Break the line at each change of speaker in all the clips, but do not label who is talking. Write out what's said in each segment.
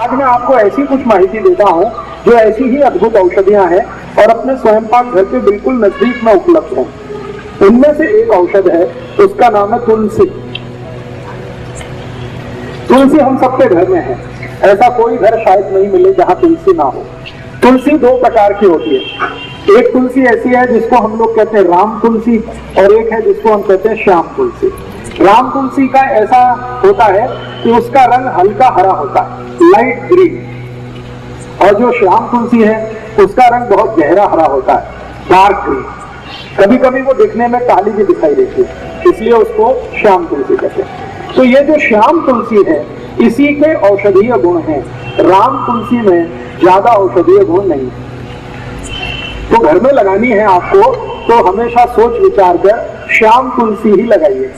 आज मैं आपको ऐसी कुछ माहिती देता हूँ जो ऐसी ही अद्भुत औषधियां हैं और अपने स्वयं पाक घर के बिल्कुल नजदीक में उपलब्ध हैं। उनमें से एक औषध है, उसका नाम है तुलसी। तुलसी हम सबके घर में है, ऐसा कोई घर शायद नहीं मिले जहां तुलसी ना हो। तुलसी दो प्रकार की होती है। एक तुलसी ऐसी है जिसको हम लोग कहते हैं राम तुलसी, और एक है जिसको हम कहते हैं श्याम तुलसी। राम तुलसी का ऐसा होता है कि उसका रंग हल्का हरा होता है, लाइट ग्रीन, और जो श्याम तुलसी है उसका रंग बहुत गहरा हरा होता है, डार्क ग्रीन। कभी कभी वो दिखने में काली भी दिखाई देती है, इसलिए उसको श्याम तुलसी कहते हैं। तो ये जो श्याम तुलसी है इसी के औषधीय गुण हैं, राम तुलसी में ज्यादा औषधीय गुण नहीं। तो घर में लगानी है आपको तो हमेशा सोच विचार कर श्याम तुलसी ही लगाइए।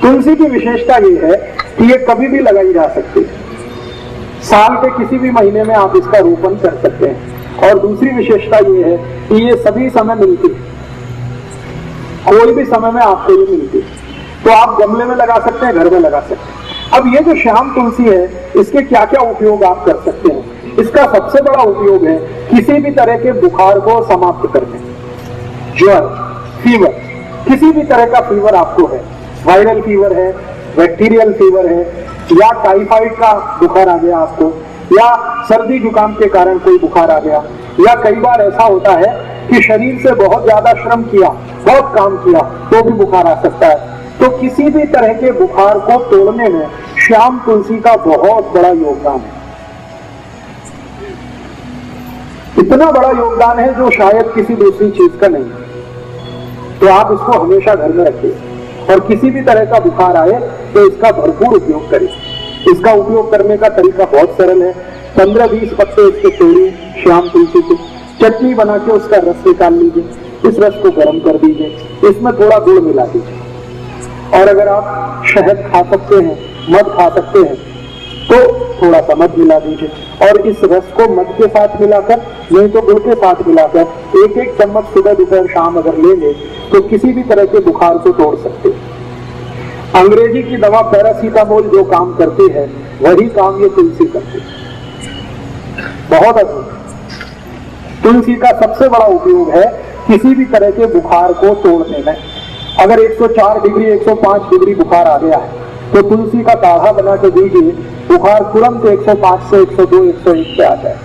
तुलसी की विशेषता ये है कि ये कभी भी लगाई जा सकती है, साल के किसी भी महीने में आप इसका रोपण कर सकते हैं। और दूसरी विशेषता ये है कि ये सभी समय मिलती है, कोई भी समय में आपको ये मिलती है। तो आप गमले में लगा सकते हैं, घर में लगा सकते हैं। अब ये जो श्याम तुलसी है इसके क्या क्या उपयोग आप कर सकते हैं। इसका सबसे बड़ा उपयोग है किसी भी तरह के बुखार को समाप्त करने, ज्वर, फीवर, किसी भी तरह का फीवर आपको है, वायरल फीवर है, बैक्टीरियल फीवर है, या टाइफाइड का बुखार आ गया आपको, या सर्दी जुकाम के कारण कोई बुखार आ गया, या कई बार ऐसा होता है कि शरीर से बहुत ज्यादा श्रम किया, बहुत काम किया तो भी बुखार आ सकता है। तो किसी भी तरह के बुखार को तोड़ने में श्याम तुलसी का बहुत बड़ा योगदान है। इतना बड़ा योगदान है जो शायद किसी दूसरी चीज का नहीं है। तो आप इसको हमेशा घर में रखिए और किसी भी तरह का बुखार आए तो इसका भरपूर उपयोग करें। इसका उपयोग करने का तरीका बहुत सरल है। 15-20 पत्ते इसके तोड़िए, श्याम तुलसी की चटनी बना के उसका रस निकाल लीजिए, इस रस को गर्म कर दीजिए, इसमें थोड़ा गुड़ मिला दीजिए, और अगर आप शहद खा सकते हैं, मध खा सकते हैं तो थोड़ा सा मध मिला दीजिए, और इस रस को मध के साथ मिलाकर, नहीं तो गुड़ के साथ मिलाकर एक एक चम्मच सुबह दोपहर शाम अगर लेंगे तो किसी भी तरह के बुखार को तोड़ सकते हैं। अंग्रेजी की दवा पैरासीटामोल जो काम करती है वही काम ये तुलसी करती है। बहुत अद्भुत। तुलसी का सबसे बड़ा उपयोग है किसी भी तरह के बुखार को तोड़ने में। अगर 104 डिग्री 105 डिग्री बुखार आ गया है तो तुलसी का काढ़ा बना के दीजिए, बुखार तुरंत 105 से 102 101 पे आ जाए।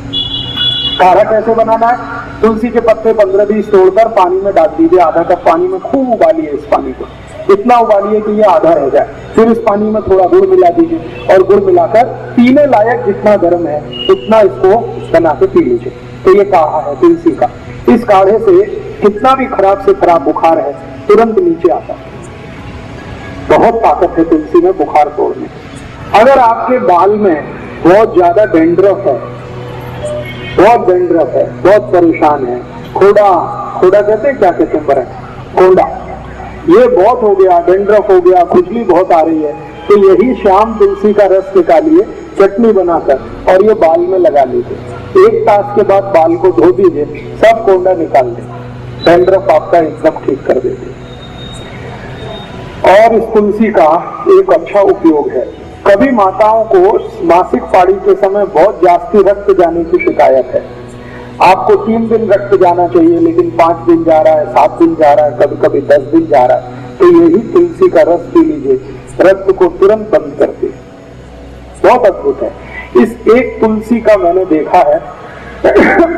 काढ़ा कैसे बनाना है? तुलसी के पत्ते 15-20 तोड़कर पानी में डाल दीजिए, आधा कप पानी में खूब उबालिए इस पानी को, इतना उबालिए कि ये आधा रह जाए। फिर इस पानी में थोड़ा गुड़ मिला दीजिए और गुड़ मिलाकर पीने लायक जितना गर्म है उतना इसको बना के पी लीजिए। तो ये काढ़ा है तुलसी का। इस काढ़े से कितना भी खराब से खराब बुखार है तुरंत नीचे आता है। बहुत ताकत है तुलसी में बुखार तोड़ने। अगर आपके बाल में बहुत ज्यादा डेंड्रफ है, बहुत डेंड्रफ है, बहुत परेशान है, खोड़ा कहते हैं, क्या कहते हैं, बरन कोंडा, ये बहुत हो गया, डेंड्रफ हो गया, खुजली बहुत आ रही है, तो यही श्याम तुलसी का रस निकालिए चटनी बनाकर और ये बाल में लगा लीजिए। 1 तास के बाद बाल को धो दीजिए, सब कोंडा निकाल दें, डेंड्रफ आपका एकदम ठीक कर देते। और इस तुलसी का एक अच्छा उपयोग है, कभी माताओं को मासिक पाड़ी के समय बहुत जास्ती रक्त जाने की शिकायत है। आपको 3 दिन रक्त जाना चाहिए लेकिन 5 दिन जा रहा है, 7 दिन जा रहा है, कभी कभी 10 दिन जा रहा है, तो यही तुलसी का रस पी लीजिए, रक्त को तुरंत बंद कर दे। बहुत अद्भुत है। इस एक तुलसी का मैंने देखा है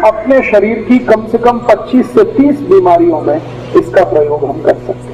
अपने शरीर की कम से कम 25 से 30 बीमारियों में इसका प्रयोग हम कर सकते हैं।